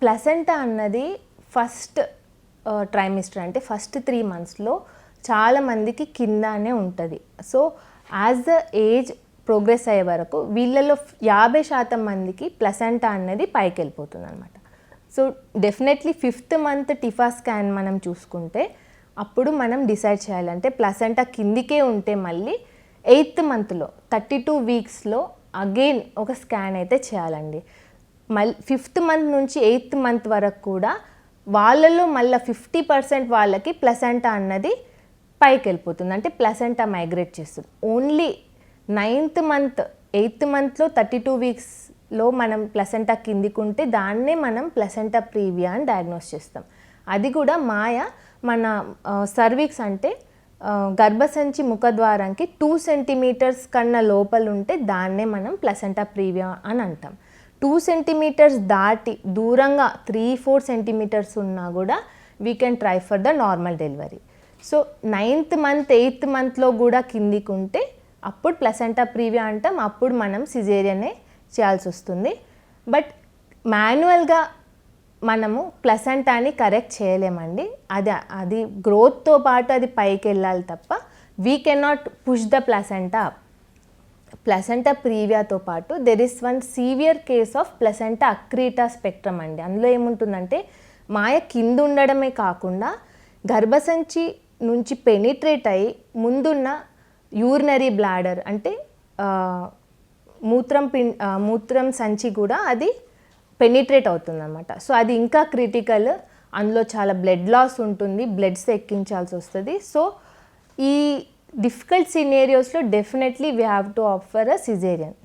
Placenta అన్నది first trimester అంటే first 3 monthsలో చాలామందికి కిందనే ఉంటుంది. So as the age progress అయ్యే వరకు వీళ్ళలో 50% మందికి ప్లసెంటా అనేది పైకి వెళ్ళిపోతుంది అనమాట. So definitely 5th month TIFFA scan మనం చూసుకుంటే అప్పుడు మనం డిసైడ్ చేయాలంటే ప్లసెంటా కిందికే ఉంటే మళ్ళీ 8th monthలో 32 weeksలో అగైన్ ఒక స్కాన్ అయితే చేయాలండి. మళ్ళీ 5th month నుంచి 8th month వరకు కూడా వాళ్ళలో మళ్ళీ 50% వాళ్ళకి ప్లసెంటా అన్నది పైకి వెళ్ళిపోతుంది, అంటే ప్లసెంటా మైగ్రేట్ చేస్తుంది. ఓన్లీ 9th month 8th monthలో 32 weeksలో మనం ప్లసెంటా కిందికి ఉంటే దాన్నే మనం ప్లసెంటా ప్రీవియా అని డయాగ్నోస్ చేస్తాం. అది కూడా మన సర్వీక్స్ అంటే గర్భసంచి ముఖద్వారానికి 2 centimeters కన్నా లోపల ఉంటే దాన్నే మనం ప్లసెంటా ప్రీవియా అని అంటాం. 2 centimeters దాటి దూరంగా 3-4 centimeters ఉన్నా కూడా we can try for the normal delivery. So 9th month 8th monthలో కూడా కిందికి ఉంటే అప్పుడు ప్లసెంటా ప్రీవియా అంటాం, అప్పుడు మనం సిజేరియనే చేయాల్సి వస్తుంది. బట్ మాన్యువల్గా మనము ప్లసెంటాని కరెక్ట్ చేయలేమండి. అది గ్రోత్తో పాటు అది పైకి వెళ్ళాలి తప్ప we cannot push the placenta. Placenta ప్రీవియాతో పాటు there is one severe case of placenta accreta spectrum అండి. అందులో ఏముంటుందంటే మాయ కింద ఉండడమే కాకుండా గర్భసంచి నుంచి పెనిట్రేట్ అయ్యి ముందున్న యూరినరీ బ్లాడర్ అంటే మూత్రం సంచి కూడా అది పెనిట్రేట్ అవుతుంది అన్నమాట. సో అది ఇంకా క్రిటికల్, అందులో చాలా బ్లడ్ లాస్ ఉంటుంది, బ్లడ్స్ ఎక్కించాల్సి వస్తుంది. సో ఈ డిఫికల్ట్ సినేరియోస్లో definitely we have to offer a cesarean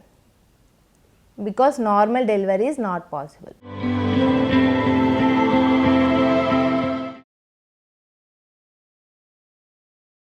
because normal delivery is not possible.